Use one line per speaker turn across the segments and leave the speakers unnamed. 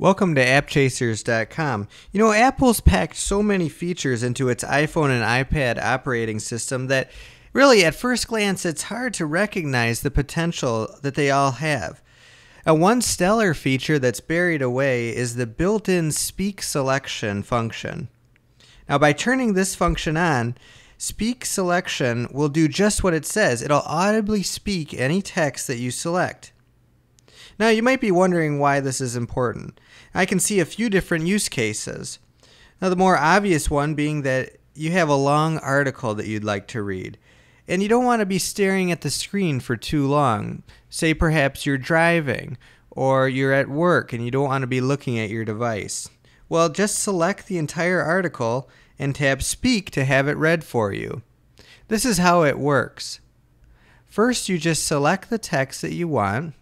Welcome to AppChasers.com. You know, Apple's packed so many features into its iPhone and iPad operating system that really at first glance it's hard to recognize the potential that they all have. One stellar feature that's buried away is the built-in Speak Selection function. Now by turning this function on, Speak Selection will do just what it says. It'll audibly speak any text that you select. Now you might be wondering why this is important. I can see a few different use cases. Now the more obvious one being that you have a long article that you'd like to read, and you don't want to be staring at the screen for too long. Say perhaps you're driving, or you're at work and you don't want to be looking at your device. Well, just select the entire article and tap Speak to have it read for you. This is how it works. First, you just select the text that you want,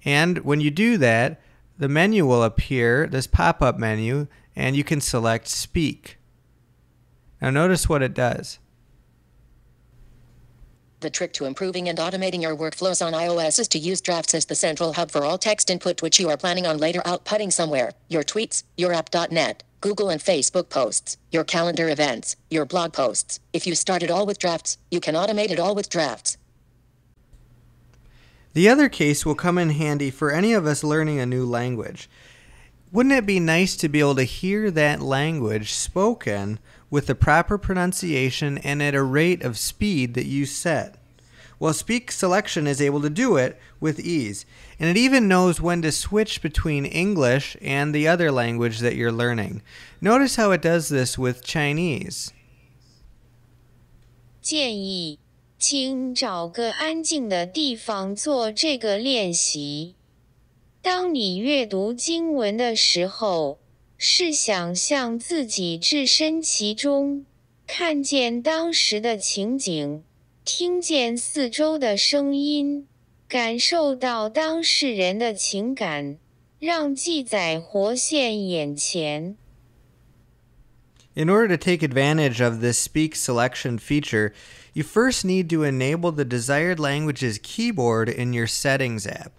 and when you do that, the menu will appear, this pop-up menu, and you can select Speak. Now notice what it does.
The trick to improving and automating your workflows on iOS is to use Drafts as the central hub for all text input which you are planning on later outputting somewhere. Your tweets, your app.net, Google and Facebook posts, your calendar events, your blog posts. If you start it all with Drafts, you can automate it all with Drafts.
The other case will come in handy for any of us learning a new language. Wouldn't it be nice to be able to hear that language spoken with the proper pronunciation and at a rate of speed that you set? Well, Speak Selection is able to do it with ease, and it even knows when to switch between English and the other language that you're learning. Notice how it does this with Chinese.
建议请找个安静的地方做这个练习。当你阅读经文的时候，试想象自己置身其中，看见当时的情景，听见四周的声音，感受到当事人的情感，让记载活现眼前。
In order to take advantage of this Speak Selection feature, you first need to enable the desired language's keyboard in your Settings app.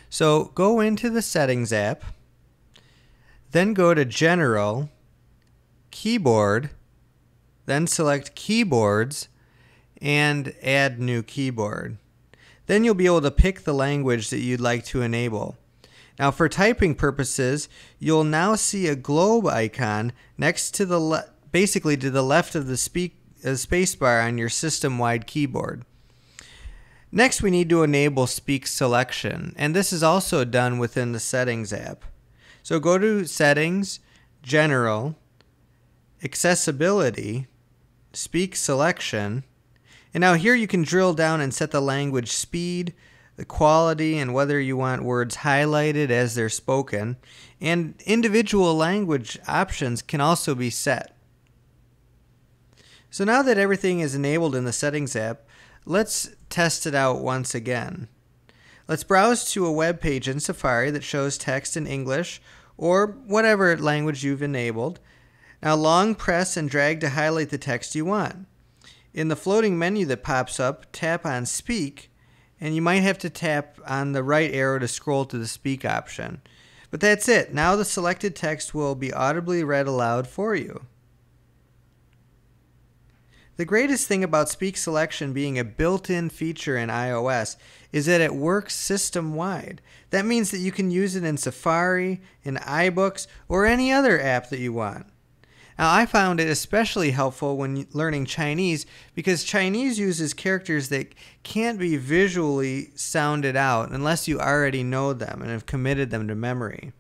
So go into the Settings app, then go to General, Keyboard, then select Keyboards, and add New Keyboard. Then you'll be able to pick the language that you'd like to enable. Now for typing purposes, you'll now see a globe icon next to the basically to the left of the spacebar on your system-wide keyboard. Next, we need to enable Speak Selection, and this is also done within the Settings app. So go to Settings, General, Accessibility, Speak Selection, and now here you can drill down and set the language speed, the quality, and whether you want words highlighted as they're spoken, and individual language options can also be set. So now that everything is enabled in the Settings app, let's test it out once again. Let's browse to a web page in Safari that shows text in English or whatever language you've enabled. Now long press and drag to highlight the text you want. In the floating menu that pops up, tap on Speak, and you might have to tap on the right arrow to scroll to the Speak option. But that's it. Now the selected text will be audibly read aloud for you. The greatest thing about Speak Selection being a built-in feature in iOS is that it works system-wide. That means that you can use it in Safari, in iBooks, or any other app that you want. Now, I found it especially helpful when learning Chinese because Chinese uses characters that can't be visually sounded out unless you already know them and have committed them to memory.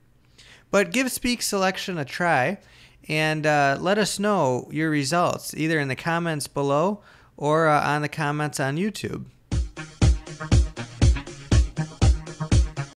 But give Speak Selection a try and let us know your results either in the comments below or on the comments on YouTube.